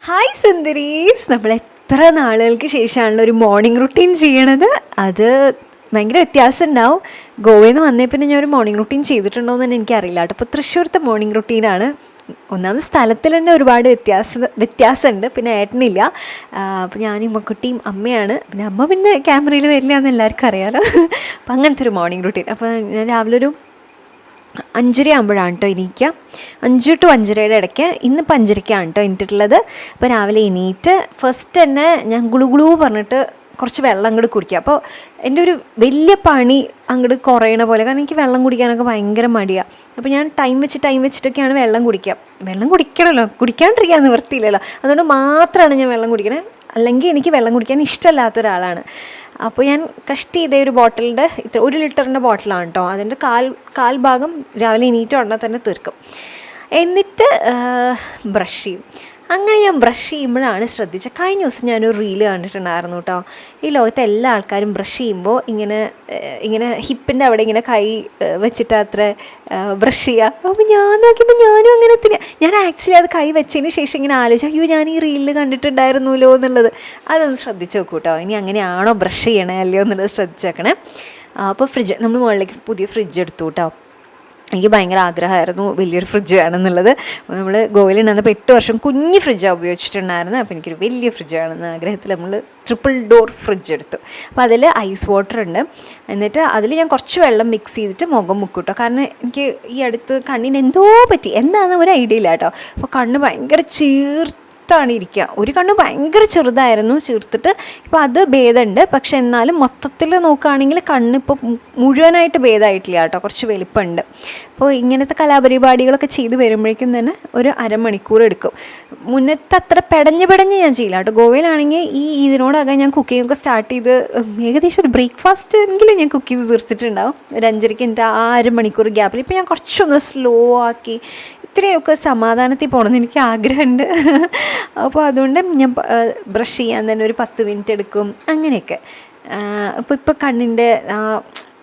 Hi സുന്ദരീസ്, നമ്മൾ എത്ര നാളുകൾക്ക് ശേഷമാണല്ലോ ഒരു മോർണിംഗ് റുട്ടീൻ ചെയ്യണത്. അത് ഭയങ്കര വ്യത്യാസം ഉണ്ടാവും. ഗോവയിൽ നിന്ന് വന്നേ പിന്നെ ഞാൻ ഒരു മോർണിംഗ് റുട്ടീൻ ചെയ്തിട്ടുണ്ടോ എന്ന് തന്നെ എനിക്കറിയില്ല കേട്ടോ. ഇപ്പോൾ തൃശ്ശൂരത്തെ മോർണിംഗ് റുട്ടീനാണ്. ഒന്നാമത് സ്ഥലത്തിൽ തന്നെ ഒരുപാട് വ്യത്യാസമുണ്ട്. പിന്നെ ഏട്ടനില്ല. അപ്പോൾ ഞാനും മക്കുട്ടിയും അമ്മയാണ്. പിന്നെ അമ്മ പിന്നെ ക്യാമറയിൽ വരില്ല എന്ന് എല്ലാവർക്കും അറിയാമല്ലോ. അപ്പം അങ്ങനത്തെ ഒരു മോർണിംഗ് റുട്ടീൻ. അപ്പോൾ ഞാൻ രാവിലെ ഒരു 5:30 ആകുമ്പോഴാണ് കേട്ടോ എണീക്കുക. 5 to 5:30 ഇടയ്ക്ക്. ഇന്നിപ്പോൾ 5:30ക്കാണ് കേട്ടോ എണീറ്റിട്ടുള്ളത്. അപ്പോൾ രാവിലെ എണീറ്റ് ഫസ്റ്റ് തന്നെ ഞാൻ ഗുളുഗുളു പറഞ്ഞിട്ട് കുറച്ച് വെള്ളം അങ്ങോട്ട് കുടിക്കുക. അപ്പോൾ എൻ്റെ ഒരു വലിയ പണി അങ്ങോട്ട് കുറയണ പോലെ, കാരണം എനിക്ക് വെള്ളം കുടിക്കാനൊക്കെ ഭയങ്കര മടിയാണ്. അപ്പോൾ ഞാൻ ടൈം വെച്ചിട്ടൊക്കെയാണ് വെള്ളം കുടിക്കുക. വെള്ളം കുടിക്കണമല്ലോ, കുടിക്കാണ്ടിരിക്കാൻ നിവൃത്തിയില്ലല്ലോ. അതുകൊണ്ട് മാത്രമാണ് ഞാൻ വെള്ളം കുടിക്കണേ. അല്ലെങ്കിൽ എനിക്ക് വെള്ളം കുടിക്കാൻ ഇഷ്ടമല്ലാത്ത ഒരാളാണ്. അപ്പോൾ ഞാൻ കഷ്ടി ചെയ്ത ഒരു ബോട്ടിലിൻ്റെ 1 ലിറ്ററിൻ്റെ ബോട്ടിലാണ് കേട്ടോ. അതിൻ്റെ കാൽ ഭാഗം രാവിലെ എണീറ്റ് ഉടനെ തന്നെ തീർക്കും. എന്നിട്ട് ബ്രഷ് ചെയ്യും. അങ്ങനെ ഞാൻ ബ്രഷ് ചെയ്യുമ്പോഴാണ് ശ്രദ്ധിച്ചത്, കഴിഞ്ഞ ദിവസം ഞാനൊരു റീല് കണ്ടിട്ടുണ്ടായിരുന്നു കേട്ടോ. ഈ ലോകത്തെ എല്ലാ ആൾക്കാരും ബ്രഷ് ചെയ്യുമ്പോൾ ഇങ്ങനെ ഹിപ്പിൻ്റെ അവിടെ ഇങ്ങനെ കൈ വെച്ചിട്ട് അത്ര ബ്രഷ് ചെയ്യുക. അപ്പോൾ ഞാൻ നോക്കിയപ്പോൾ ഞാനും അങ്ങനെ തന്നെ. ഞാൻ ആക്ച്വലി അത് കൈ വെച്ചതിന് ശേഷം ഇങ്ങനെ ആലോചിച്ചു, അയ്യോ ഞാൻ ഈ റീലിൽ കണ്ടിട്ടുണ്ടായിരുന്നല്ലോ എന്നുള്ളത്. അതൊന്ന് ശ്രദ്ധിച്ച് നോക്കൂ കേട്ടോ. ഇനി അങ്ങനെയാണോ ബ്രഷ് ചെയ്യണേ അല്ലയോ എന്നുള്ളത് ശ്രദ്ധിച്ചേക്കണേ. അപ്പോൾ നമ്മൾ മുകളിലേക്ക് പുതിയ ഫ്രിഡ്ജ് എടുത്തു കേട്ടോ. എനിക്ക് ഭയങ്കര ആഗ്രഹമായിരുന്നു വലിയൊരു ഫ്രിഡ്ജ് വേണമെന്നുള്ളത്. നമ്മൾ ഗോവയിൽ ഉണ്ടായിരുന്നപ്പോൾ 8 വർഷം കുഞ്ഞ് ഫ്രിഡ്ജാണ് ഉപയോഗിച്ചിട്ടുണ്ടായിരുന്നത്. അപ്പോൾ എനിക്കൊരു വലിയ ഫ്രിഡ്ജ് വേണമെന്ന ആഗ്രഹത്തിൽ നമ്മൾ ട്രിപ്പിൾ ഡോർ ഫ്രിഡ്ജ് എടുത്തു. അപ്പോൾ അതിൽ ഐസ് വാട്ടർ ഉണ്ട്. എന്നിട്ട് അതിൽ ഞാൻ കുറച്ച് വെള്ളം മിക്സ് ചെയ്തിട്ട് മുഖം മുക്കും കേട്ടോ. കാരണം എനിക്ക് ഈ അടുത്ത് കണ്ണിന് എന്തോ പറ്റി, എന്താണെന്ന് ഒരു ഐഡിയ ഇല്ല കേട്ടോ. അപ്പോൾ കണ്ണ് ഭയങ്കര ാണ് ഇരിക്കുക. ഒരു കണ്ണ് ഭയങ്കര ചെറുതായിരുന്നു, ചീർത്തിട്ട് ഇപ്പോൾ അത് ഭേദമുണ്ട്. പക്ഷെ എന്നാലും മൊത്തത്തിൽ നോക്കുകയാണെങ്കിൽ കണ്ണിപ്പോൾ മുഴുവനായിട്ട് ഭേദമായിട്ടില്ല കേട്ടോ, കുറച്ച് വലിപ്പമുണ്ട്. അപ്പോൾ ഇങ്ങനത്തെ കലാപരിപാടികളൊക്കെ ചെയ്ത് വരുമ്പോഴേക്കും തന്നെ ഒരു അരമണിക്കൂർ എടുക്കും. മുന്നത്തെ അത്ര പെടഞ്ഞ് ഞാൻ ചെയ്യില്ല കേട്ടോ. ഗോവയിലാണെങ്കിൽ ഇതിനോടകം ഞാൻ കുക്കിങ്ങൊക്കെ സ്റ്റാർട്ട് ചെയ്ത് ഏകദേശം ഒരു ബ്രേക്ക്ഫാസ്റ്റ് എങ്കിലും ഞാൻ കുക്ക് ചെയ്ത് തീർത്തിട്ടുണ്ടാവും. ഒരു 5:30 എൻ്റെ ആ അരമണിക്കൂർ ഗ്യാപ്പിൽ ഇപ്പോൾ ഞാൻ കുറച്ചൊന്ന് സ്ലോ ആക്കി ഇത്രയൊക്കെ സമാധാനത്തിൽ പോകണമെന്ന് എനിക്ക് ആഗ്രഹമുണ്ട്. അപ്പോൾ അതുകൊണ്ട് ഞാൻ ബ്രഷ് ചെയ്യാൻ തന്നെ ഒരു 10 മിനിറ്റ് എടുക്കും, അങ്ങനെയൊക്കെ. ഇപ്പോൾ കണ്ണിൻ്റെ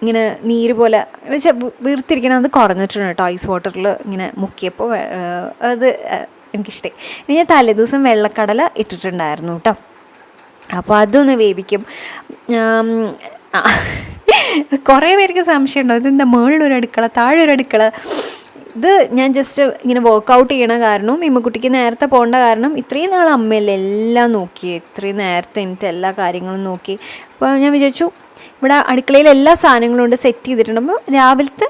ഇങ്ങനെ നീര് പോലെ വീർത്തിരിക്കണം, അത് കുറഞ്ഞിട്ടുണ്ട് കേട്ടോ ഐസ് വാട്ടറിൽ ഇങ്ങനെ മുക്കിയപ്പോൾ. അത് എനിക്കിഷ്ടമായി. ഇനി ഞാൻ തലേദിവസം വെള്ളക്കടല ഇട്ടിട്ടുണ്ടായിരുന്നു കേട്ടോ. അപ്പോൾ അതൊന്ന് വേവിക്കും. കുറേ പേർക്ക് സംശയം ഉണ്ടാവും, ഇതെന്താ മുകളിലൊരു അടുക്കള താഴെ ഒരു അടുക്കള. ഇത് ഞാൻ ജസ്റ്റ് ഇങ്ങനെ വർക്കൗട്ട് ചെയ്യണ കാരണം, ഇമ്മക്കുട്ടിക്ക് നേരത്തെ പോകേണ്ട കാരണം, ഇത്രയും നാൾ അമ്മയല്ലേ എല്ലാം നോക്കി, ഇത്രയും നേരത്തെ എനിക്ക് എല്ലാ കാര്യങ്ങളും നോക്കി. അപ്പോൾ ഞാൻ വിചാരിച്ചു ഇവിടെ അടുക്കളയിൽ എല്ലാ സാധനങ്ങളും ഉണ്ട്, സെറ്റ് ചെയ്തിട്ടുണ്ടാകുമ്പോൾ രാവിലത്തെ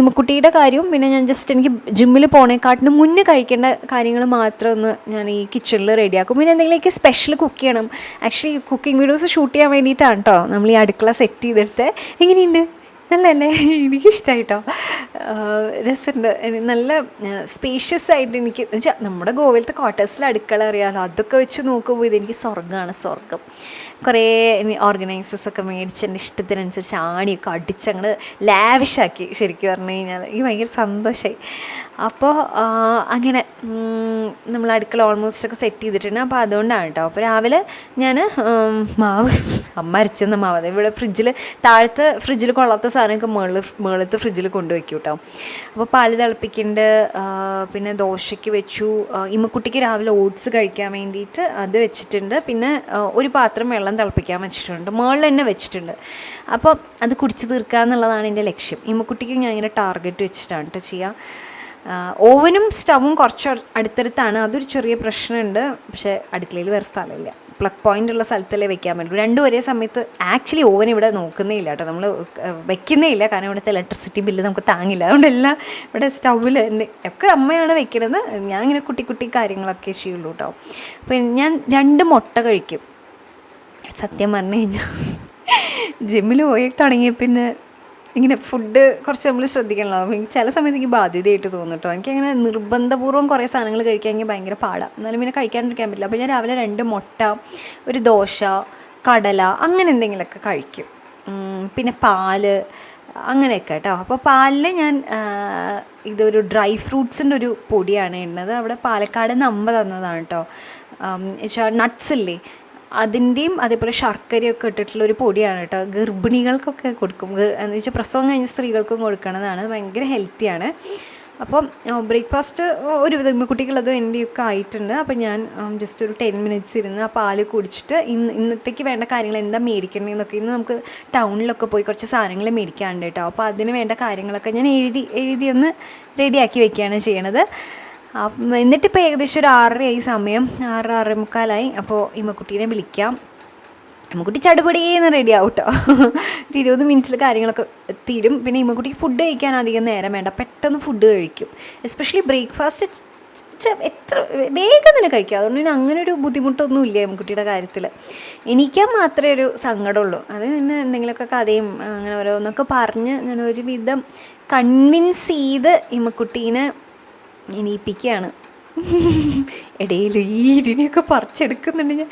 ഇമ്മക്കുട്ടിയുടെ കാര്യവും പിന്നെ ഞാൻ ജസ്റ്റ് എനിക്ക് ജിമ്മിൽ പോണേക്കാട്ടിന് മുന്നേ കഴിക്കേണ്ട കാര്യങ്ങൾ മാത്രം ഒന്ന് ഞാൻ ഈ കിച്ചണിൽ റെഡിയാക്കും. പിന്നെ എന്തെങ്കിലുമൊക്കെ സ്പെഷ്യൽ കുക്ക് ചെയ്യണം. ആക്ച്വലി കുക്കിംഗ് വീഡിയോസ് ഷൂട്ട് ചെയ്യാൻ വേണ്ടിയിട്ടാണ് കേട്ടോ നമ്മൾ ഈ അടുക്കള സെറ്റ് ചെയ്തെടുത്തത്. എങ്ങനെയുണ്ട്? നല്ലല്ലേ? എനിക്കിഷ്ടമായിട്ടോ, രസമുണ്ട്. നല്ല സ്പേഷ്യസ് ആയിട്ട് എനിക്ക് വെച്ചാൽ നമ്മുടെ ഗോവയിലത്തെ ക്വാർട്ടേഴ്സിൽ അടുക്കള അറിയാമല്ലോ, അതൊക്കെ വെച്ച് നോക്കുമ്പോൾ ഇതെനിക്ക് സ്വർഗ്ഗമാണ്, സ്വർഗം. കുറേ ഓർഗനൈസേഴ്സൊക്കെ മേടിച്ച് എൻ്റെ ഇഷ്ടത്തിനനുസരിച്ച് ആണിയൊക്കെ അടിച്ചങ്ങ് ലാവിഷാക്കി. ശരിക്കും പറഞ്ഞു കഴിഞ്ഞാൽ എനിക്ക് ഭയങ്കര സന്തോഷമായി. അപ്പോൾ അങ്ങനെ നമ്മൾ അടുക്കള ഓൾമോസ്റ്റ് ഒക്കെ സെറ്റ് ചെയ്തിട്ടുണ്ട്. അപ്പോൾ അതുകൊണ്ടാണ് കേട്ടോ. അപ്പോൾ രാവിലെ ഞാൻ മാവ് അമ്മ അരച്ചെന്ന മാവ്, അതെ ഇവിടെ താഴത്തെ ഫ്രിഡ്ജിൽ കൊള്ളാത്ത സാധനമൊക്കെ മുകളിലത്തെ ഫ്രിഡ്ജിൽ കൊണ്ടുവയ്ക്കും കേട്ടോ. അപ്പോൾ പാല് തിളപ്പിക്കുന്നുണ്ട്. പിന്നെ ദോശയ്ക്ക് വെച്ചു. ഇമ്മക്കുട്ടിക്ക് രാവിലെ ഓട്സ് കഴിക്കാൻ വേണ്ടിയിട്ട് അത് വെച്ചിട്ടുണ്ട്. പിന്നെ ഒരു പാത്രം വെള്ളം തിളപ്പിക്കാൻ വെച്ചിട്ടുണ്ട്, മുകളിൽ തന്നെ വെച്ചിട്ടുണ്ട്. അപ്പോൾ അത് കുടിച്ച് തീർക്കുക എന്നുള്ളതാണ് എൻ്റെ ലക്ഷ്യം. ഇമ്മക്കുട്ടിക്ക് ഞാൻ ഇങ്ങനെ ടാർഗറ്റ് വെച്ചിട്ടാണ് കേട്ടോ ചെയ്യുക. ഓവനും സ്റ്റവും കുറച്ച് അടുത്തടുത്താണ്, അതൊരു ചെറിയ പ്രശ്നമുണ്ട്. പക്ഷേ അടുക്കളയിൽ വേറെ സ്ഥലമില്ല, പ്ലഗ് പോയിൻ്റ് ഉള്ള സ്ഥലത്തല്ലേ വെക്കാൻ പറ്റും. രണ്ടും ഒരേ സമയത്ത്. ആക്ച്വലി ഓവൻ ഇവിടെ നോക്കുന്നേ ഇല്ല കേട്ടോ, നമ്മൾ വെക്കുന്നേ ഇല്ല, കാരണം ഇവിടുത്തെ ഇലക്ട്രിസിറ്റി ബില്ല് നമുക്ക് താങ്ങില്ല. അതുകൊണ്ടെല്ലാം ഇവിടെ സ്റ്റൗവിൽ ഒക്കെ അമ്മയാണ് വെക്കുന്നത്. ഞാൻ ഇങ്ങനെ കുട്ടി കാര്യങ്ങളൊക്കെ ചെയ്യുള്ളൂ കേട്ടോ. അപ്പം ഞാൻ 2 മുട്ട കഴിക്കും. സത്യം പറഞ്ഞു കഴിഞ്ഞാൽ ജിമ്മിൽ പോയി തുടങ്ങിയ പിന്നെ ഇങ്ങനെ ഫുഡ് കുറച്ച് നമ്മൾ ശ്രദ്ധിക്കണമല്ലോ. ചില സമയത്ത് എനിക്ക് ബാധ്യതയായിട്ട് തോന്നും കേട്ടോ. എനിക്കങ്ങനെ നിർബന്ധപൂർവ്വം കുറേ സാധനങ്ങൾ കഴിക്കാമെങ്കിൽ ഭയങ്കര പാടാണ്, എന്നാലും പിന്നെ കഴിക്കാണ്ടിരിക്കാൻ പറ്റില്ല. അപ്പോൾ ഞാൻ രാവിലെ 2 മുട്ട, ഒരു ദോശ, കടല, അങ്ങനെ എന്തെങ്കിലുമൊക്കെ കഴിക്കും. പിന്നെ പാല്, അങ്ങനെയൊക്കെ കേട്ടോ. അപ്പോൾ പാലിൽ ഞാൻ ഇതൊരു ഡ്രൈ ഫ്രൂട്ട്സിൻ്റെ ഒരു പൊടിയാണ് ഇടുന്നത്. അവിടെ പാലക്കാട് നിന്ന് അമ്മ തന്നതാണ് കേട്ടോ. നട്ട്സ് ഇല്ലേ, അതിൻ്റെയും അതേപോലെ ശർക്കരയൊക്കെ ഇട്ടിട്ടുള്ളൊരു പൊടിയാണ് കേട്ടോ. ഗർഭിണികൾക്കൊക്കെ കൊടുക്കും, എന്ന് വെച്ചാൽ പ്രസവം കഴിഞ്ഞ സ്ത്രീകൾക്കും കൊടുക്കണതാണ്. ഭയങ്കര ഹെൽത്തിയാണ്. അപ്പം ബ്രേക്ക്ഫാസ്റ്റ് ഒരുവിധം ഇമ്മക്കുട്ടിക്കുള്ളതും എൻ്റെയൊക്കെ ആയിട്ടുണ്ട്. അപ്പം ഞാൻ ജസ്റ്റ് ഒരു 10 മിനിറ്റ്സ് ഇരുന്ന് ആ പാല് കുടിച്ചിട്ട് ഇന്നത്തേക്ക് വേണ്ട കാര്യങ്ങൾ എന്താ മേടിക്കണമെന്നൊക്കെ, ഇന്ന് നമുക്ക് ടൗണിലൊക്കെ പോയി കുറച്ച് സാധനങ്ങൾ മേടിക്കാനുണ്ട് കേട്ടോ. അപ്പോൾ അതിന് വേണ്ട കാര്യങ്ങളൊക്കെ ഞാൻ എഴുതി ഒന്ന് റെഡിയാക്കി വെക്കുകയാണ് ചെയ്യണത്. എന്നിട്ടിപ്പോൾ ഏകദേശം ഒരു 6:30 സമയം, 6-6:45. അപ്പോൾ ഇമ്മക്കുട്ടീനെ വിളിക്കാം. ഇമ്മക്കുട്ടി ചടുപടിയെന്ന് റെഡി ആവും കേട്ടോ. ഒരു 20 മിനിറ്റിൽ കാര്യങ്ങളൊക്കെ തീരും. പിന്നെ ഇമ്മക്കുട്ടിക്ക് ഫുഡ് കഴിക്കാൻ അധികം നേരം വേണ്ട, പെട്ടെന്ന് ഫുഡ് കഴിക്കും. എസ്പെഷ്യലി ബ്രേക്ക്ഫാസ്റ്റ് എത്ര വേഗം തന്നെ കഴിക്കും. അതുകൊണ്ട് പിന്നെ അങ്ങനെ ഒരു ബുദ്ധിമുട്ടൊന്നും ഇല്ല ഇമ്മക്കുട്ടിയുടെ കാര്യത്തിൽ. എനിക്കാൻ മാത്രമേ ഒരു സങ്കടമുള്ളൂ. അത് പിന്നെ എന്തെങ്കിലുമൊക്കെ കഥയും അങ്ങനെ ഓരോന്നൊക്കെ പറഞ്ഞ് ഞാൻ ഒരുവിധം കൺവിൻസ് ചെയ്ത് ഇമ്മക്കുട്ടീനെ എണീപ്പിക്കുകയാണ്. ഇടയിൽ ഈ ഇരുനെയൊക്കെ പറിച്ചെടുക്കുന്നുണ്ട്.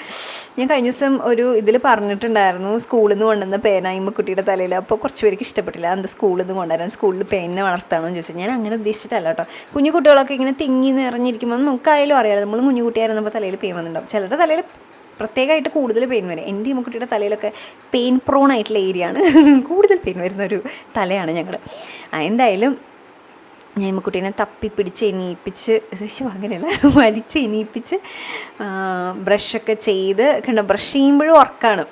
ഞാൻ കഴിഞ്ഞ ദിവസം ഒരു ഇതിൽ പറഞ്ഞിട്ടുണ്ടായിരുന്നു, സ്കൂളിൽ നിന്ന് കൊണ്ടുവന്ന പേന ഇമ്മക്കുട്ടിയുടെ തലയിൽ. അപ്പോൾ കുറച്ച് പേർക്ക് ഇഷ്ടപ്പെട്ടില്ല, എന്താ സ്കൂളിൽ നിന്ന് കൊണ്ടുവരാൻ, സ്കൂളിൽ പേന വളർത്താണോ എന്ന് ചോദിച്ചാൽ ഞാൻ അങ്ങനെ ഉദ്ദേശിച്ചിട്ടല്ല കേട്ടോ. കുഞ്ഞു കുട്ടികളൊക്കെ ഇങ്ങനെ തിങ്ങി നിറഞ്ഞിരിക്കുമ്പോൾ നമുക്കായാലും അറിയാം, നമ്മൾ കുഞ്ഞു കുട്ടിയായിരുന്നപ്പോൾ തലയിൽ പെയിൻ വന്നിട്ടുണ്ടാവും. ചിലരുടെ തലയിൽ പ്രത്യേകമായിട്ട് കൂടുതൽ പെയിൻ വരും. എൻ്റെ ഇമ്മക്കുട്ടിയുടെ തലയിലൊക്കെ പെയിൻ പ്രോൺ ആയിട്ടുള്ള ഏരിയ ആണ്, കൂടുതൽ പെയിൻ വരുന്നൊരു തലയാണ് ഞങ്ങൾ. എന്തായാലും ഞാൻ ഇമ്മക്കുട്ടീനെ തപ്പിപ്പിടിച്ച് എണീപ്പിച്ച്, അങ്ങനെയല്ല വലിച്ച് എണീപ്പിച്ച് ബ്രഷൊക്കെ ചെയ്ത് കണ്ടോ. ബ്രഷ് ചെയ്യുമ്പോഴും ഉറക്കാണ്,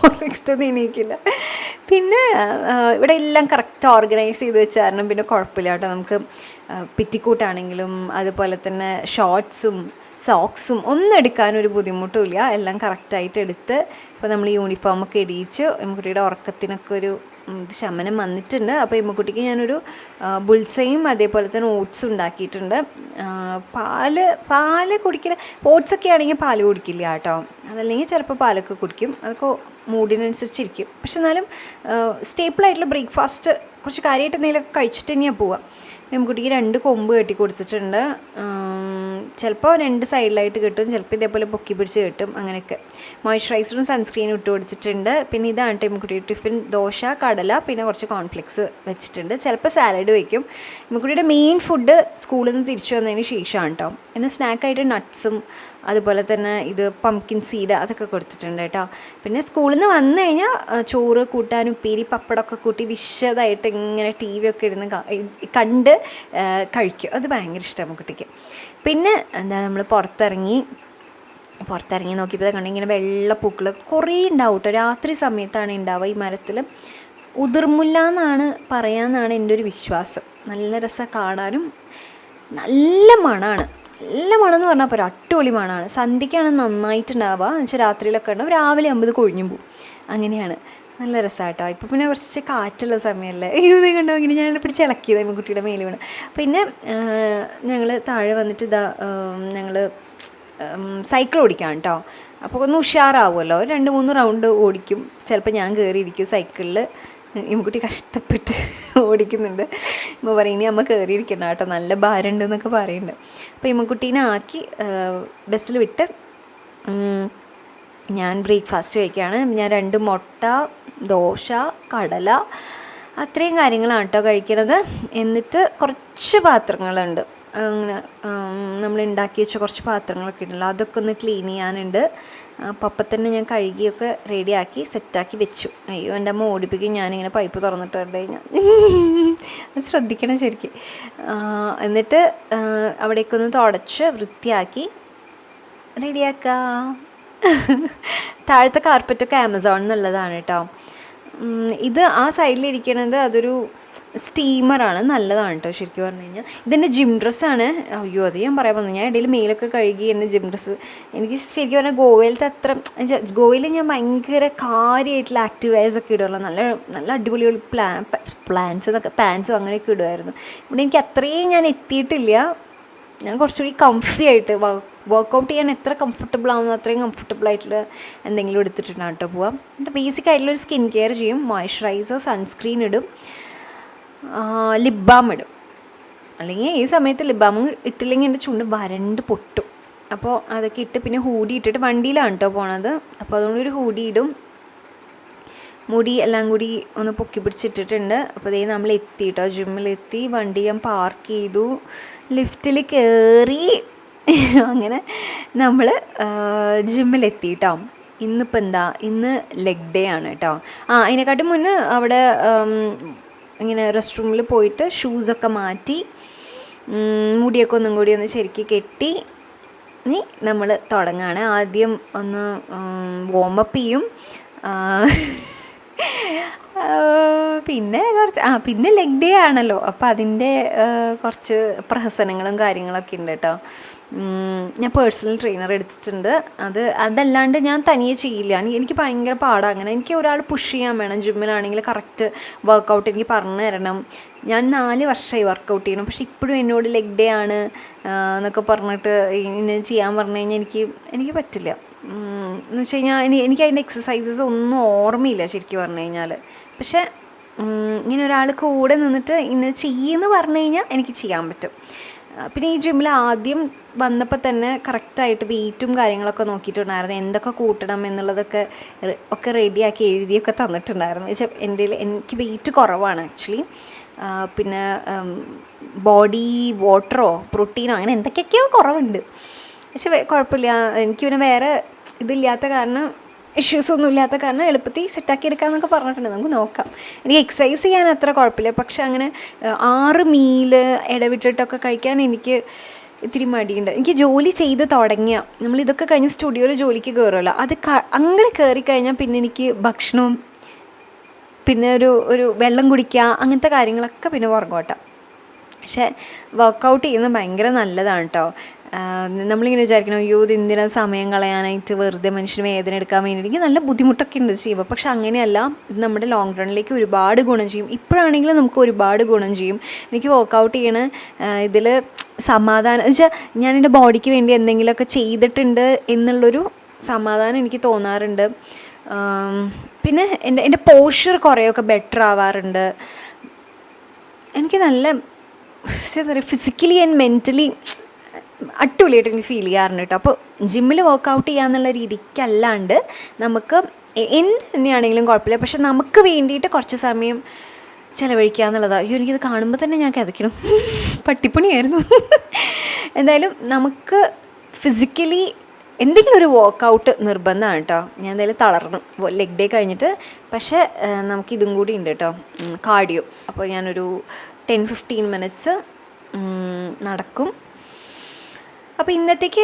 ഉറക്കത്തൊന്നും എണീക്കില്ല. പിന്നെ ഇവിടെ എല്ലാം കറക്റ്റ് ഓർഗനൈസ് ചെയ്ത് വെച്ച കാരണം പിന്നെ കുഴപ്പമില്ല കേട്ടോ. നമുക്ക് പെറ്റിക്കോട്ടാണെങ്കിലും അതുപോലെ തന്നെ ഷോർട്ട്സും സോക്സും ഒന്നും എടുക്കാനൊരു ബുദ്ധിമുട്ടും ഇല്ല. എല്ലാം കറക്റ്റായിട്ട് എടുത്ത് ഇപ്പോൾ നമ്മൾ യൂണിഫോമൊക്കെ ഇടിയിച്ച് ഇമ്മക്കുട്ടിയുടെ ഉറക്കത്തിനൊക്കെ ഒരു ശമനം വന്നിട്ടുണ്ട്. അപ്പോൾ ഇമ്മക്കുട്ടിക്ക് ഞാനൊരു ബുൾസയും അതേപോലെ തന്നെ ഓട്സും ഉണ്ടാക്കിയിട്ടുണ്ട്. പാല് കുടിക്കില്ല, ഓട്സൊക്കെ ആണെങ്കിൽ പാല് കുടിക്കില്ല കേട്ടോ. അതല്ലെങ്കിൽ ചിലപ്പോൾ പാലൊക്കെ കുടിക്കും, അതൊക്കെ മൂഡിനനുസരിച്ചിരിക്കും. പക്ഷെ എന്നാലും സ്റ്റേപ്പിളായിട്ടുള്ള ബ്രേക്ക്ഫാസ്റ്റ് കുറച്ച് കാര്യമായിട്ട് എന്തെങ്കിലുമൊക്കെ കഴിച്ചിട്ട് തന്നെയാണ് പോവുക. ഇമ്മക്കുട്ടിക്ക് 2 കൊമ്പ് കെട്ടി കൊടുത്തിട്ടുണ്ട്. ചിലപ്പോൾ 2 സൈഡിലായിട്ട് കിട്ടും, ചിലപ്പോൾ ഇതേപോലെ പൊക്കി പിടിച്ച് കിട്ടും, അങ്ങനെയൊക്കെ. മോയ്സ്ചറൈസറും സൺസ്ക്രീനും ഇട്ട് കൊടുത്തിട്ടുണ്ട്. പിന്നെ ഇതാണ് ഇമ്മക്കുട്ടി ടിഫിൻ: ദോശ, കടല, പിന്നെ കുറച്ച് കോൺഫ്ലെക്സ് വെച്ചിട്ടുണ്ട്. ചിലപ്പോൾ സാലഡ് വയ്ക്കും. ഇമ്മക്കുട്ടിയുടെ മെയിൻ ഫുഡ് സ്കൂളിൽ നിന്ന് തിരിച്ചു വന്നതിന് ശേഷമാണ് കേട്ടോ. പിന്നെ സ്നാക്കായിട്ട് നട്ട്സും അതുപോലെ തന്നെ ഇത് പംകിൻ സീഡ് അതൊക്കെ കൊടുത്തിട്ടുണ്ട് കേട്ടോ. പിന്നെ സ്കൂളിൽ നിന്ന് വന്നു കഴിഞ്ഞാൽ ചോറ്, കൂട്ടാൻ, ഉപ്പേരി, പപ്പടമൊക്കെ കൂട്ടി വിശദമായിട്ട് ഇങ്ങനെ TV ഒക്കെ ഇരുന്ന് കണ്ട് കഴിക്കും. അത് ഭയങ്കര ഇഷ്ടമാണ് കുട്ടിക്ക്. പിന്നെ എന്താ നമ്മൾ പുറത്തിറങ്ങി നോക്കിയപ്പോൾ കണ്ട് ഇങ്ങനെ വെള്ളപ്പൂക്കൾ കുറേ ഉണ്ടാവും കേട്ടോ. രാത്രി സമയത്താണ് ഉണ്ടാവുക. ഈ മരത്തിൽ ഉതിർമുല്ല എന്നാണ് പറയാമെന്നാണ് എൻ്റെ ഒരു വിശ്വാസം. നല്ല രസം കാണാനും, നല്ല മണമാണ്. നല്ല മണമെന്ന് പറഞ്ഞാൽ പോരാ, അടിപൊളി മണമാണ്. സന്ധ്യയ്ക്കാണ് നന്നായിട്ടുണ്ടാവുക എന്ന് വെച്ചാൽ രാത്രിയിലൊക്കെ ഉണ്ടാവും, രാവിലെ ആകുമ്പോൾ കൊഴിഞ്ഞു പോകും. അങ്ങനെയാണ്, നല്ല രസമായിട്ടോ. ഇപ്പോൾ പിന്നെ കുറച്ച് കാറ്റുള്ള സമയമല്ലേ, ഇത് കണ്ടോ ഇങ്ങനെ ഞാൻ പിടിച്ച് ഇളക്കിയത് ഇമ്മക്കുട്ടിയുടെ മേലെ വീണ്. പിന്നെ ഞങ്ങൾ താഴെ വന്നിട്ട് ഞങ്ങൾ സൈക്കിൾ ഓടിക്കാം കേട്ടോ. അപ്പോൾ ഒന്ന് ഉഷാറാവുമല്ലോ, 2-3 റൗണ്ട് ഓടിക്കും. ചിലപ്പോൾ ഞാൻ കയറിയിരിക്കും സൈക്കിളിൽ. ഇമ്മക്കുട്ടി കഷ്ടപ്പെട്ട് ഓടിക്കുന്നുണ്ട്. ഇമ്മ പറയും ഇനി അമ്മ കയറിയിരിക്കണം കേട്ടോ, നല്ല ഭാരമുണ്ട് എന്നൊക്കെ പറയുന്നുണ്ട്. അപ്പോൾ ഇമ്മക്കുട്ടീനെ ആക്കി ബസ്സിൽ വിട്ട് ഞാൻ ബ്രേക്ക്ഫാസ്റ്റ് കഴിക്കുകയാണ്. ഞാൻ 2 മുട്ട, ദോശ, കടല, അത്രയും കാര്യങ്ങളാണ് കേട്ടോ കഴിക്കണത്. എന്നിട്ട് കുറച്ച് പാത്രങ്ങളുണ്ട്, അങ്ങനെ നമ്മൾ ഉണ്ടാക്കി വെച്ച കുറച്ച് പാത്രങ്ങളൊക്കെ ഉണ്ടല്ലോ, അതൊക്കെ ഒന്ന് ക്ലീൻ ചെയ്യാനുണ്ട്. അപ്പം തന്നെ ഞാൻ കഴുകിയൊക്കെ റെഡിയാക്കി സെറ്റാക്കി വെച്ചു. അയ്യോ എൻ്റെ അമ്മ ഓടിപ്പിക്കും ഞാനിങ്ങനെ പൈപ്പ് തുറന്നിട്ടുണ്ട് കഴിഞ്ഞാൽ, അത് ശ്രദ്ധിക്കണം ശരിക്കും. എന്നിട്ട് അവിടേക്കൊന്ന് തുടച്ച് വൃത്തിയാക്കി റെഡിയാക്കാം. താഴത്തെ കാർപ്പറ്റൊക്കെ ആമസോണിൽ നിന്നുള്ളതാണ് കേട്ടോ. ഇത് ആ സൈഡിലിരിക്കണത് അതൊരു സ്റ്റീമറാണ്, നല്ലതാണ് കേട്ടോ ശരിക്കും പറഞ്ഞു കഴിഞ്ഞാൽ. ഇതെൻ്റെ ജിം ഡ്രസ്സാണ്. അയ്യോ അത് ഞാൻ പറയാൻ വന്നു, ഞാൻ ഇടയിൽ മെയിലൊക്കെ കഴുകി എൻ്റെ ജിം ഡ്രസ്സ്. എനിക്ക് ശരിക്കും പറഞ്ഞാൽ ഗോവയിൽ ഞാൻ ഭയങ്കര കാര്യമായിട്ടുള്ള ആക്റ്റീവയർസൊക്കെ ഇടുമല്ലോ, നല്ല അടിപൊളി പാൻസും അങ്ങനെയൊക്കെ ഇടുമായിരുന്നു. ഇവിടെ എനിക്ക് അത്രയും ഞാൻ എത്തിയിട്ടില്ല. ഞാൻ കുറച്ചുകൂടി കംഫി ആയിട്ട് വർക്കൗട്ട് ചെയ്യാൻ എത്ര കംഫർട്ടബിൾ ആവുന്നു അത്രയും കംഫർട്ടബിൾ ആയിട്ടുള്ള എന്തെങ്കിലും എടുത്തിട്ടുണ്ടാകും കേട്ടോ പോവാം. എന്നിട്ട് ബേസിക് ആയിട്ടുള്ളൊരു സ്കിൻ കെയർ ചെയ്യും, മോയ്സ്ചറൈസർ, സൺസ്ക്രീൻ ഇടും, ലിപ് ബാം ഇടും. അല്ലെങ്കിൽ ഈ സമയത്ത് ലിപ് ബാം ഇട്ടില്ലെങ്കിൽ എൻ്റെ ചുണ്ട് വരണ്ട് പൊട്ടും. അപ്പോൾ അതൊക്കെ ഇട്ട് പിന്നെ ഹൂഡി ഇട്ടിട്ട് വണ്ടിയിലാണ് കേട്ടോ പോണത്. അപ്പോൾ അതുകൊണ്ട് ഒരു ഹൂഡി ഇടും. മുടി എല്ലാം കൂടി ഒന്ന് പൊക്കി പിടിച്ചിട്ടിട്ടുണ്ട്. അപ്പോൾ ഇതേ നമ്മൾ എത്തി കേട്ടോ, ജിമ്മിലെത്തി. വണ്ടി ഞാൻ പാർക്ക് ചെയ്തു, ലിഫ്റ്റിൽ കയറി, അങ്ങനെ നമ്മൾ ജിമ്മിലെത്തി കേട്ടോ. ഇന്നിപ്പോൾ ഇന്ന് ലെഗ് ഡേ ആണ് കേട്ടോ. അതിനെക്കാട്ടും മുന്നേ അവിടെ ഇങ്ങനെ റെസ്റ്റ് റൂമിൽ പോയിട്ട് ഷൂസൊക്കെ മാറ്റി മുടിയൊക്കെ ഒന്നും കൂടി ഒന്ന് ശരിക്ക് കെട്ടി ഇനി നമ്മൾ തുടങ്ങുകയാണ്. ആദ്യം ഒന്ന് വാമപ്പ് ചെയ്യും, പിന്നെ പിന്നെ ലെഗ് ഡേ ആണല്ലോ, അപ്പോൾ അതിൻ്റെ കുറച്ച് പ്രഹസനങ്ങളും കാര്യങ്ങളൊക്കെ ഉണ്ട് കേട്ടോ. ഞാൻ പേഴ്സണൽ ട്രെയിനർ എടുത്തിട്ടുണ്ട്. അതല്ലാണ്ട് ഞാൻ തനിയെ ചെയ്യില്ല, എനിക്ക് ഭയങ്കര പാടാണ്. അങ്ങനെ എനിക്ക് ഒരാൾ പുഷ് ചെയ്യാൻ വേണം. ജിമ്മിലാണെങ്കിൽ കറക്റ്റ് വർക്കൗട്ട് എനിക്ക് പറഞ്ഞു തരണം. ഞാൻ 4 വർഷമായി വർക്കൗട്ട് ചെയ്യണം, പക്ഷെ ഇപ്പോഴും എന്നോട് ലെഗ് ഡേ ആണ് എന്നൊക്കെ പറഞ്ഞിട്ട് ഇങ്ങനെ ചെയ്യാൻ പറഞ്ഞു കഴിഞ്ഞാൽ എനിക്ക് പറ്റില്ല. എന്ന് വെച്ച് കഴിഞ്ഞാൽ എനിക്ക് അതിൻ്റെ എക്സസൈസസ് ഒന്നും ഓർമ്മയില്ല ശരിക്കും പറഞ്ഞു കഴിഞ്ഞാൽ. പക്ഷേ ഇങ്ങനെ ഒരാൾ കൂടെ നിന്നിട്ട് ഇങ്ങനെ ചെയ്യുമെന്ന് പറഞ്ഞു കഴിഞ്ഞാൽ എനിക്ക് ചെയ്യാൻ പറ്റും. പിന്നെ ഈ ജിമ്മിൽ ആദ്യം വന്നപ്പോൾ തന്നെ കറക്റ്റായിട്ട് വെയിറ്റും കാര്യങ്ങളൊക്കെ നോക്കിയിട്ടുണ്ടായിരുന്നു, എന്തൊക്കെ കൂട്ടണം എന്നുള്ളതൊക്കെ റെഡിയാക്കി എഴുതിയൊക്കെ തന്നിട്ടുണ്ടായിരുന്നു. എനിക്ക് വെയിറ്റ് കുറവാണ് ആക്ച്വലി. പിന്നെ ബോഡി വാട്ടറോ പ്രോട്ടീനോ അങ്ങനെ എന്തൊക്കെയൊക്കെയോ കുറവുണ്ട്. പക്ഷെ കുഴപ്പമില്ല, എനിക്ക് പിന്നെ വേറെ ഇതില്ലാത്ത കാരണം, ഇഷ്യൂസൊന്നും ഇല്ലാത്ത കാരണം എളുപ്പത്തിൽ സെറ്റാക്കി എടുക്കാമെന്നൊക്കെ പറഞ്ഞിട്ടുണ്ട്. നമുക്ക് നോക്കാം. എനിക്ക് എക്സസൈസ് ചെയ്യാൻ അത്ര കുഴപ്പമില്ല, പക്ഷെ അങ്ങനെ 6 മീല് ഇടവിട്ടിട്ടൊക്കെ കഴിക്കാൻ എനിക്ക് ഇത്തിരി മടിയുണ്ട്. എനിക്ക് ജോലി ചെയ്ത് തുടങ്ങിയ നമ്മളിതൊക്കെ കഴിഞ്ഞ് സ്റ്റുഡിയോയിൽ ജോലിക്ക് കയറുമല്ലോ, അത് അങ്ങനെ കയറിക്കഴിഞ്ഞാൽ പിന്നെ എനിക്ക് ഭക്ഷണവും പിന്നെ ഒരു വെള്ളം കുടിക്കുക അങ്ങനത്തെ കാര്യങ്ങളൊക്കെ പിന്നെ പുറകോട്ടാം. പക്ഷേ വർക്കൗട്ട് ചെയ്യുന്നത് ഭയങ്കര നല്ലതാണ് കേട്ടോ. നമ്മളിങ്ങനെ വിചാരിക്കണം, അയ്യോ ഇത് എന്തിനാ സമയം കളയാനായിട്ട് വെറുതെ മനുഷ്യന് വേദന എടുക്കാൻ വേണ്ടിയിട്ട് നല്ല ബുദ്ധിമുട്ടൊക്കെ ഉണ്ട് ചെയ്യുമ്പോൾ. പക്ഷെ അങ്ങനെയല്ല, ഇത് നമ്മുടെ ലോങ് റണ്ണിലേക്ക് ഒരുപാട് ഗുണം ചെയ്യും. ഇപ്പോഴാണെങ്കിലും നമുക്ക് ഒരുപാട് ഗുണം ചെയ്യും. എനിക്ക് വർക്കൗട്ട് ചെയ്യണ ഇതിൽ സമാധാനം എന്ന് വെച്ചാൽ ഞാൻ എൻ്റെ ബോഡിക്ക് വേണ്ടി എന്തെങ്കിലുമൊക്കെ ചെയ്തിട്ടുണ്ട് എന്നുള്ളൊരു സമാധാനം എനിക്ക് തോന്നാറുണ്ട്. പിന്നെ എൻ്റെ പോസ്ചർ കുറേയൊക്കെ ബെറ്റർ ആവാറുണ്ട്. എനിക്ക് നല്ല എന്താ പറയുക, ഫിസിക്കലി ആൻഡ് മെൻ്റലി അടിപൊളിയായിട്ട് എനിക്ക് ഫീൽ ചെയ്യാറുണ്ട് കേട്ടോ. അപ്പോൾ ജിമ്മിൽ വർക്കൗട്ട് ചെയ്യാന്നുള്ള രീതിക്കല്ലാണ്ട് നമുക്ക് എന്ത് തന്നെയാണെങ്കിലും കുഴപ്പമില്ല, പക്ഷെ നമുക്ക് വേണ്ടിയിട്ട് കുറച്ച് സമയം ചിലവഴിക്കുക എന്നുള്ളതാണ്. അയ്യോ എനിക്കിത് കാണുമ്പോൾ തന്നെ ഞാൻ കിതയ്ക്കണം, പട്ടിപ്പണിയായിരുന്നു. എന്തായാലും നമുക്ക് ഫിസിക്കലി എന്തെങ്കിലും ഒരു വർക്കൗട്ട് നിർബന്ധമാണ് കേട്ടോ. ഞാൻ എന്തായാലും തളർന്നു ലെഗ് ഡേ കഴിഞ്ഞിട്ട്. പക്ഷേ നമുക്കിതും കൂടി ഉണ്ട് കേട്ടോ, കാർഡിയോ. അപ്പോൾ ഞാനൊരു 10-15 മിനിറ്റ്സ് നടക്കും. അപ്പോൾ ഇന്നത്തേക്ക്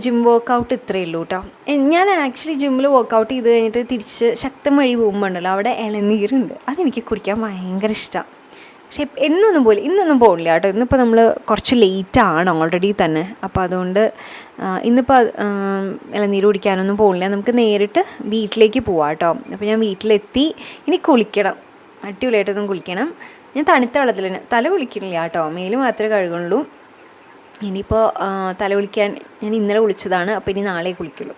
ജിം വർക്കൗട്ട് ഇത്രയേ ഉള്ളൂ കേട്ടോ. ഞാൻ ആക്ച്വലി ജിമ്മിൽ വർക്കൗട്ട് ചെയ്ത് കഴിഞ്ഞിട്ട് തിരിച്ച് ശക്തം വഴി പോകുമ്പോണ്ടല്ലോ, അവിടെ ഇളനീരുണ്ട്, അതെനിക്ക് കുടിക്കാൻ ഭയങ്കര ഇഷ്ടമാണ്. പക്ഷേ ഇന്നൊന്നും പോകില്ല കേട്ടോ. ഇന്നിപ്പോൾ നമ്മൾ കുറച്ച് ലേറ്റാണ് ഓൾറെഡി തന്നെ. അപ്പോൾ അതുകൊണ്ട് ഇന്നിപ്പോൾ ഇളനീര് കുടിക്കാനൊന്നും പോകില്ല. നമുക്ക് നേരിട്ട് വീട്ടിലേക്ക് പോവാം കേട്ടോ. അപ്പോൾ ഞാൻ വീട്ടിലെത്തി. ഇനി കുളിക്കണം, അടിപൊളിയായിട്ടൊന്നും കുളിക്കണം. ഞാൻ തണുത്ത വെള്ളത്തിൽ തന്നെ തല കുളിക്കണില്ല കേട്ടോ, മേല് മാത്രമേ കഴുകുള്ളൂ. ഇനിയിപ്പോൾ തല കുളിക്കാൻ ഞാൻ ഇന്നലെ കുളിച്ചതാണ്, അപ്പോൾ ഇനി നാളെ കുളിക്കുള്ളൂ.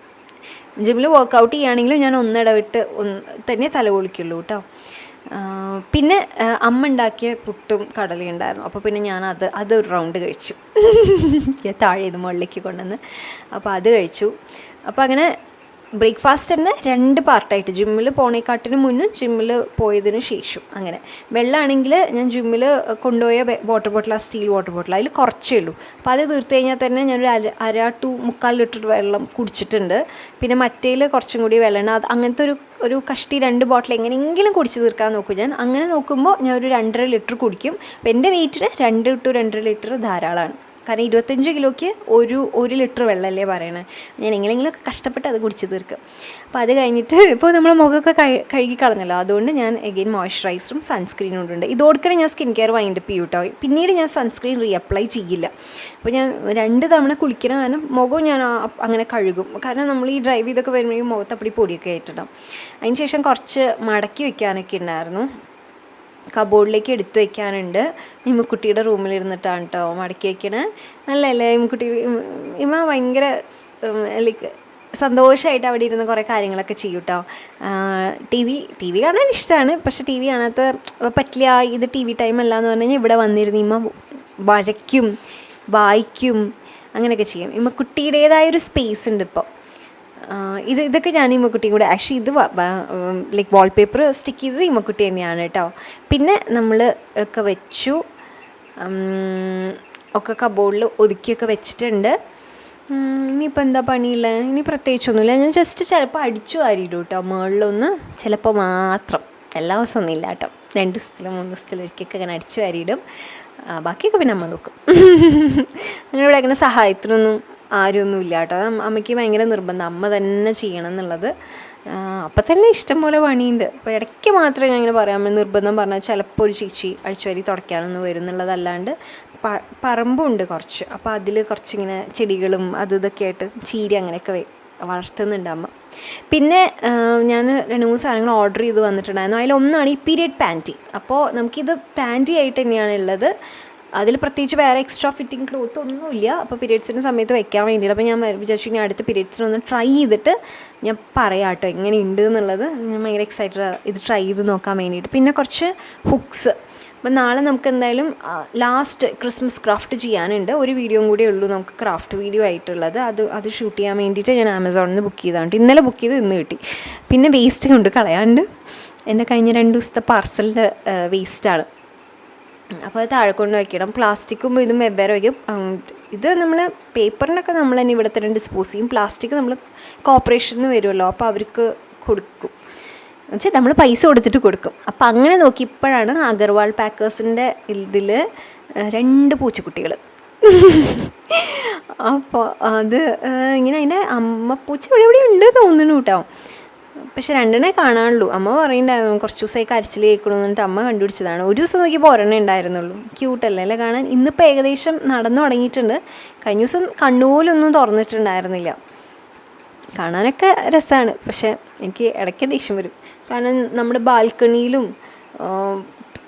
ജിമ്മിൽ വർക്കൗട്ട് ചെയ്യുകയാണെങ്കിലും ഞാൻ ഒന്നിടവിട്ട് തന്നെ തല കുളിക്കുള്ളൂ കേട്ടോ. പിന്നെ അമ്മ ഉണ്ടാക്കിയ പുട്ടും കടലയും ഉണ്ടായിരുന്നു. അപ്പോൾ പിന്നെ ഞാൻ അതൊരു റൗണ്ട് കഴിച്ചു. താഴെ ഇത് മുകളിലേക്ക് കൊണ്ടുവന്ന് അപ്പോൾ അത് കഴിച്ചു. അപ്പോൾ അങ്ങനെ ബ്രേക്ക്ഫാസ്റ്റ് തന്നെ 2 പാർട്ടായിട്ട്, ജിമ്മിൽ പോണേക്കാട്ടിന് മുന്നും ജിമ്മിൽ പോയതിന് ശേഷം. അങ്ങനെ വെള്ളമാണെങ്കിൽ ഞാൻ ജിമ്മിൽ കൊണ്ടുപോയ വാട്ടർ ബോട്ടിലാണ്, സ്റ്റീൽ വാട്ടർ ബോട്ടിൽ, അതിൽ കുറച്ചേ ഉള്ളൂ. അപ്പോൾ അത് തീർത്ത് കഴിഞ്ഞാൽ തന്നെ ഞാനൊരു 1.5 to 3/4 ലിറ്റർ വെള്ളം കുടിച്ചിട്ടുണ്ട്. പിന്നെ മറ്റേൽ കുറച്ചും കൂടി വെള്ളമാണ്. അത് അങ്ങനത്തെ ഒരു കഷ്ടി 2 ബോട്ടിൽ എങ്ങനെയെങ്കിലും കുടിച്ച് തീർക്കാൻ നോക്കും ഞാൻ. അങ്ങനെ നോക്കുമ്പോൾ ഞാൻ ഒരു 2.5 ലിറ്റർ കുടിക്കും. അപ്പോൾ എൻ്റെ വെയിറ്റിന് 2 to 2.5 ലിറ്റർ ധാരാളമാണ്. കാരണം 25 കിലോയ്ക്ക് 1 ലിറ്റർ വെള്ളമല്ലേ പറയണേ. ഞാൻ എങ്ങനെയെങ്കിലുമൊക്കെ കഷ്ടപ്പെട്ട് അത് കുടിച്ച് തീർക്കും. അപ്പോൾ അത് കഴിഞ്ഞിട്ട് ഇപ്പോൾ നമ്മൾ മുഖമൊക്കെ കഴുകി കളഞ്ഞല്ലോ, അതുകൊണ്ട് ഞാൻ എഗെയിൻ മോയ്സ്ചറൈസറും സൺസ്ക്രീനും ഉണ്ട്. ഇതോടുക്കണേ ഞാൻ സ്കിൻ കെയർ വൈൻഡപ്പ് ചെയ്യും കേട്ടോ. പിന്നീട് ഞാൻ സൺസ്ക്രീൻ റീഅപ്ലൈ ചെയ്യില്ല. അപ്പോൾ ഞാൻ 2 തവണ കുളിക്കണം, കാരണം മുഖം ഞാൻ അങ്ങനെ കഴുകും. കാരണം നമ്മൾ ഈ ഡ്രൈവ് ചെയ്തൊക്കെ വരുമ്പോഴേക്കും മുഖത്ത് അപ്പടി പൊടിയൊക്കെ ആയിട്ടുണ്ടാവും. അതിന് ശേഷം കുറച്ച് മടക്കി വെക്കാനൊക്കെ ഉണ്ടായിരുന്നു, കബോർഡിലേക്ക് എടുത്തു വയ്ക്കാനുണ്ട്. ഇമ്മക്കുട്ടിയുടെ റൂമിലിരുന്നിട്ടാണ് കേട്ടോ മടക്കി വയ്ക്കണേ. നല്ലല്ലേ ഇമ്മക്കുട്ടി? ഇമ്മ ഭയങ്കര ലൈക്ക് സന്തോഷമായിട്ട് അവിടെ ഇരുന്ന് കുറേ കാര്യങ്ങളൊക്കെ ചെയ്യും കേട്ടോ. ടി വി കാണാൻ ഇഷ്ടമാണ്, പക്ഷേ ടി വി കാണാത്ത പറ്റില്ല, ഇത് ടി വി ടൈം അല്ല എന്ന് പറഞ്ഞു കഴിഞ്ഞാൽ ഇവിടെ വന്നിരുന്ന് ഇമ്മ വരയ്ക്കും, വായിക്കും, അങ്ങനെയൊക്കെ ചെയ്യും. ഇമ്മക്കുട്ടിയുടേതായൊരു സ്പേസ് ഉണ്ട് ഇപ്പോൾ. ഇതൊക്കെ ഞാൻ ഇമ്മക്കുട്ടിയും കൂടെ ആക്ച്വലി ഇത് ലൈക്ക് വാൾപേപ്പർ സ്റ്റിക്ക് ചെയ്തത് ഇമ്മക്കുട്ടി തന്നെയാണ് കേട്ടോ. പിന്നെ നമ്മൾ ഒക്കെ വെച്ചു, ഒക്കെ കബോർഡിൽ ഒതുക്കിയൊക്കെ വെച്ചിട്ടുണ്ട്. ഇനിയിപ്പോൾ എന്താ പണിയുള്ളത്? ഇനി പ്രത്യേകിച്ചൊന്നുമില്ല. ഞാൻ ജസ്റ്റ് ചിലപ്പോൾ അടിച്ചു വാരിയിടും കേട്ടോ മുകളിലൊന്ന്, ചിലപ്പോൾ മാത്രം. എല്ലാ ദിവസവും ഒന്നും ഇല്ല കേട്ടോ, 2 ദിവസത്തിലും 3 ദിവസത്തിലൊരിക്കൊക്കെ അങ്ങനെ അടിച്ചു വാരിയിടും. ബാക്കിയൊക്കെ പിന്നെ അമ്മ നോക്കും. ഞങ്ങളിവിടെ അങ്ങനെ സഹായത്തിനൊന്നും ആരൊന്നും ഇല്ല കേട്ടോ. അമ്മയ്ക്ക് ഭയങ്കര നിർബന്ധം അമ്മ തന്നെ ചെയ്യണം എന്നുള്ളത്. അപ്പം തന്നെ ഇഷ്ടം പോലെ പണിയുണ്ട്. അപ്പോൾ ഇടയ്ക്ക് മാത്രമേ ഞാൻ ഇങ്ങനെ പറയാം, നിർബന്ധം പറഞ്ഞാൽ ചിലപ്പോൾ ഒരു ചേച്ചി അഴിച്ചുവാരി തുടയ്ക്കാനൊന്നും വരും എന്നുള്ളതല്ലാണ്ട് പറമ്പുണ്ട് കുറച്ച്. അപ്പോൾ അതിൽ കുറച്ചിങ്ങനെ ചെടികളും അത് ഇതൊക്കെ ആയിട്ട് ചീര അങ്ങനെയൊക്കെ വളർത്തുന്നുണ്ട് അമ്മ. പിന്നെ ഞാൻ 2-3 സാധനങ്ങൾ ഓർഡർ ചെയ്ത് വന്നിട്ടുണ്ടായിരുന്നു. അതിലൊന്നാണ് ഈ പീരിയഡ് പാൻറ്റി. അപ്പോൾ നമുക്കിത് പാൻറ്റി ആയിട്ട് തന്നെയാണ് ഉള്ളത്. അതിൽ പ്രത്യേകിച്ച് വേറെ എക്സ്ട്രാ ഫിറ്റിംഗ് ക്ലോത്ത് ഒന്നുമില്ല. അപ്പോൾ പീരിയഡ്സിൻ്റെ സമയത്ത് വെക്കാൻ വേണ്ടിയിട്ട്. അപ്പോൾ ഞാൻ വിചാരിച്ചു ഇനി അടുത്ത പീരിയഡ്സിനൊന്ന് ട്രൈ ചെയ്തിട്ട് ഞാൻ പറയാം കേട്ടോ എങ്ങനെയുണ്ട് എന്നുള്ളത്. ഞാൻ ഭയങ്കര എക്സൈറ്റഡ് ഇത് ട്രൈ ചെയ്ത് നോക്കാൻ വേണ്ടിയിട്ട്. പിന്നെ കുറച്ച് ഹുക്സ്. അപ്പം നാളെ നമുക്ക് എന്തായാലും ലാസ്റ്റ് ക്രിസ്മസ് ക്രാഫ്റ്റ് ചെയ്യാനുണ്ട്. ഒരു വീഡിയോയും കൂടെ ഉള്ളൂ നമുക്ക് ക്രാഫ്റ്റ് വീഡിയോ ആയിട്ടുള്ളത്. അത് ഷൂട്ട് ചെയ്യാൻ വേണ്ടിയിട്ട് ഞാൻ ആമസോണിൽ നിന്ന് ബുക്ക് ചെയ്തതാണ്. ഇന്നലെ ബുക്ക് ചെയ്ത് ഇന്ന് കിട്ടി. പിന്നെ വേസ്റ്റ് കൊണ്ട് കളയാണ്ട് എൻ്റെ കഴിഞ്ഞ 2 ദിവസത്തെ പാർസലിൻ്റെ വേസ്റ്റാണ്. അപ്പോൾ അത് താഴെ കൊണ്ട് വയ്ക്കണം. പ്ലാസ്റ്റിക്കും ഇതും വെവ്വേറെ വയ്ക്കും. ഇത് നമ്മൾ പേപ്പറിനൊക്കെ നമ്മൾ തന്നെ ഇവിടെ തന്നെ ഡിസ്പോസ് ചെയ്യും. പ്ലാസ്റ്റിക് നമ്മൾ കോർപ്പറേഷനിൽ നിന്ന് വരുമല്ലോ, അപ്പോൾ അവർക്ക് കൊടുക്കും. എന്നുവെച്ചാൽ നമ്മൾ പൈസ കൊടുത്തിട്ട് കൊടുക്കും. അപ്പം അങ്ങനെ നോക്കിയപ്പോഴാണ് അഗർവാൾ പാക്കേഴ്സിൻ്റെ ഇതിൽ 2 പൂച്ചക്കുട്ടികൾ. അപ്പോൾ അത് ഇങ്ങനെ അതിൻ്റെ അമ്മ പൂച്ച ഇവിടെ ഉണ്ട് തോന്നുന്നു കേട്ടോ. പക്ഷെ 2 കാണാനുള്ളൂ. അമ്മ പറയുന്നുണ്ടായിരുന്നു കുറച്ച് ദിവസമായി കരച്ചിൽ കേൾക്കണമെന്ന് പറഞ്ഞിട്ട് അമ്മ കണ്ടുപിടിച്ചതാണ്. ഒരു ദിവസം നോക്കിയപ്പോൾ 1 ഉണ്ടായിരുന്നുള്ളൂ. ക്യൂട്ടല്ലേ അല്ലേ കാണാൻ. ഇന്നിപ്പോൾ ഏകദേശം നടന്നു തുടങ്ങിയിട്ടുണ്ട്. കഴിഞ്ഞ ദിവസം കണ്ണുപോലൊന്നും തുറന്നിട്ടുണ്ടായിരുന്നില്ല. കാണാനൊക്കെ രസമാണ്, പക്ഷേ എനിക്ക് ഇടയ്ക്ക് ദേഷ്യം വരും. കാരണം നമ്മുടെ ബാൽക്കണിയിലും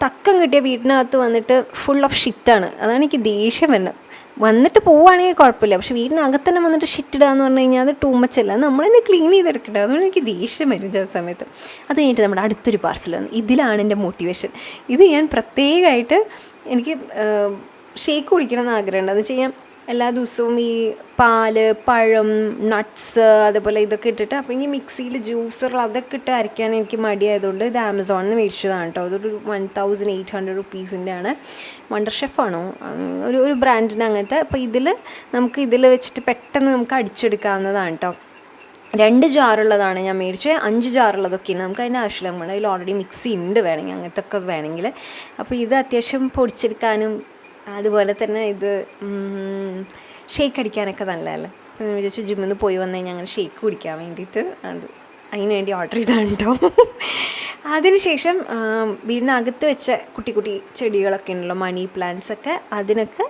തക്കം കിട്ടിയ വീട്ടിനകത്ത് വന്നിട്ട് ഫുൾ ഓഫ് ഷിറ്റാണ്. അതാണ് എനിക്ക് ദേഷ്യം വരുന്നത്. വന്നിട്ട് പോവുകയാണെങ്കിൽ കുഴപ്പമില്ല, പക്ഷേ വീടിനകത്ത് തന്നെ വന്നിട്ട് ഷിറ്റിടുക എന്ന് പറഞ്ഞു കഴിഞ്ഞാൽ അത് ടൂ മച്ച് അല്ല. നമ്മൾ തന്നെ ക്ലീൻ ചെയ്തെടുക്കട്ടെ. അതുകൊണ്ട് എനിക്ക് ദേഷ്യം വരും ചില സമയത്ത്. അത് കഴിഞ്ഞിട്ട് നമ്മുടെ അടുത്തൊരു പാർസൽ വന്നു. ഇതിലാണ് എൻ്റെ മോട്ടിവേഷൻ. ഇത് ഞാൻ പ്രത്യേകമായിട്ട് എനിക്ക് ഷേക്ക് കുടിക്കണം എന്ന് ആഗ്രഹമുണ്ട്. അത് ചെയ്യാൻ എല്ലാ ദിവസവും ഈ പാല്, പഴം, നട്ട്സ് അതേപോലെ ഇതൊക്കെ ഇട്ടിട്ട്, അപ്പോൾ ഈ മിക്സിയിൽ ജ്യൂസർ അതൊക്കെ ഇട്ട് അരയ്ക്കാൻ എനിക്ക് മടിയായതുകൊണ്ട് ഇത് ആമസോണിൽ നിന്ന് മേടിച്ചതാണ് കേട്ടോ. അതൊരു 1800 റുപ്പീസിൻ്റെ ആണ്. വണ്ടർ ഷെഫാണോ ഒരു ബ്രാൻഡിന് അങ്ങനത്തെ. അപ്പോൾ നമുക്ക് ഇതിൽ വെച്ചിട്ട് പെട്ടെന്ന് നമുക്ക് അടിച്ചെടുക്കാവുന്നതാണ് കേട്ടോ. 2 ജാറുള്ളതാണ് ഞാൻ മേടിച്ചത്. 5 ജാറുള്ളതൊക്കെയാണ്. നമുക്ക് അതിൻ്റെ ആവശ്യമില്ല. നമ്മുടെ അതിൽ ഓൾറെഡി മിക്സി ഉണ്ട് വേണമെങ്കിൽ, അങ്ങനത്തെ ഒക്കെ വേണമെങ്കിൽ. അപ്പോൾ ഇത് അത്യാവശ്യം പൊടിച്ചെടുക്കാനും അതുപോലെ തന്നെ ഇത് ഷേക്ക് അടിക്കാനൊക്കെ നല്ലതല്ലേ. അപ്പോൾ ഞാൻ വിചാരിച്ചു ജിമ്മിൽ നിന്ന് പോയി വന്നു കഴിഞ്ഞാൽ അങ്ങനെ ഷേക്ക് കുടിക്കാൻ വേണ്ടിയിട്ട് അതിന് വേണ്ടി ഓർഡർ ചെയ്താണ് കേട്ടോ. അതിനുശേഷം വീടിനകത്ത് വെച്ച കുട്ടി കുട്ടി ചെടികളൊക്കെ ഉണ്ടല്ലോ, മണി പ്ലാന്റ്സ് ഒക്കെ, അതിനൊക്കെ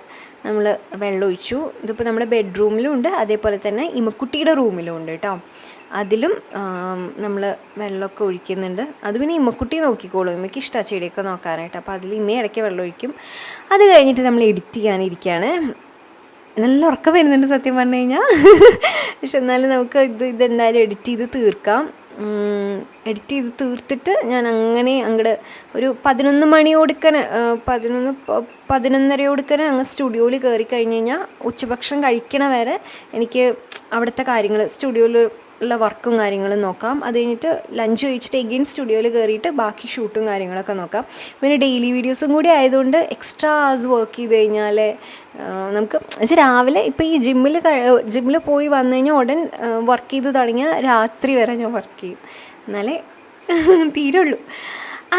നമ്മൾ വെള്ളം ഒഴിച്ചു. ഇതിപ്പോൾ നമ്മുടെ ബെഡ്റൂമിലും ഉണ്ട്, അതേപോലെ തന്നെ ഇമ്മക്കുട്ടിയുടെ റൂമിലും ഉണ്ട് കേട്ടോ. അതിലും നമ്മൾ വെള്ളമൊക്കെ ഒഴിക്കുന്നുണ്ട്. അത് പിന്നെ ഇമ്മക്കുട്ടി നോക്കിക്കോളും. ഇമ്മയ്ക്ക് ഇഷ്ടമാണ് ചെടിയൊക്കെ നോക്കാനായിട്ട്. അപ്പോൾ അതിൽ ഇമ്മ ഇടയ്ക്ക് വെള്ളം ഒഴിക്കും. അത് കഴിഞ്ഞിട്ട് നമ്മൾ എഡിറ്റ് ചെയ്യാനിരിക്കുകയാണ്. നല്ല ഉറക്കം വരുന്നുണ്ട് സത്യം പറഞ്ഞു കഴിഞ്ഞാൽ. പക്ഷെ എന്നാലും നമുക്ക് ഇതെന്തായാലും എഡിറ്റ് ചെയ്ത് തീർക്കാം. എഡിറ്റ് ചെയ്ത് തീർത്തിട്ട് ഞാൻ അങ്ങനെ അങ്ങോട്ട് ഒരു 11 മണിയോടുക്കനെ 11:30 അങ്ങ് സ്റ്റുഡിയോയിൽ കയറി കഴിഞ്ഞ് കഴിഞ്ഞാൽ ഉച്ചഭക്ഷണം കഴിക്കണ വരെ എനിക്ക് അവിടുത്തെ കാര്യങ്ങൾ സ്റ്റുഡിയോയിൽ ഉള്ള വർക്കും കാര്യങ്ങളും നോക്കാം. അത് കഴിഞ്ഞിട്ട് ലഞ്ച് കഴിച്ചിട്ട് എഗെയിൻ സ്റ്റുഡിയോയിൽ കയറിയിട്ട് ബാക്കി ഷൂട്ടും കാര്യങ്ങളൊക്കെ നോക്കാം. പിന്നെ ഡെയിലി വീഡിയോസും കൂടി ആയതുകൊണ്ട് എക്സ്ട്രാ ആസ് വർക്ക് ചെയ്ത് കഴിഞ്ഞാൽ നമുക്ക് വെച്ചാൽ രാവിലെ ഇപ്പോൾ ഈ ജിമ്മിൽ പോയി വന്നു കഴിഞ്ഞാൽ ഉടൻ വർക്ക് ചെയ്ത് തുടങ്ങിയാൽ രാത്രി വരെ ഞാൻ വർക്ക് ചെയ്യും, എന്നാലേ തീരുള്ളൂ.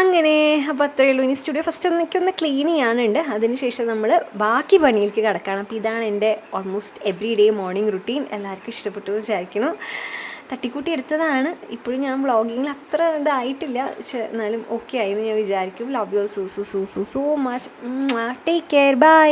അങ്ങനെ അപ്പോൾ അത്രയേ ഉള്ളൂ. ഇനി സ്റ്റുഡിയോ ഫസ്റ്റ് ഒന്ന് ക്ലീൻ ചെയ്യാനുണ്ട്. അതിനുശേഷം നമ്മൾ ബാക്കി പണിയിലേക്ക് കിടക്കണം. അപ്പോൾ ഇതാണ് എൻ്റെ almost every day morning routine. എല്ലാവർക്കും ഇഷ്ടപ്പെട്ടു വിചാരിക്കുന്നു. തട്ടിക്കൂട്ടി എടുത്തതാണ്. ഇപ്പോഴും ഞാൻ വ്ളോഗിങ്ങിൽ അത്ര ഇതായിട്ടില്ല, പക്ഷെ എന്നാലും ഓക്കെ ആയി എന്ന് ഞാൻ വിചാരിക്കും. Love you so much. Take care. By.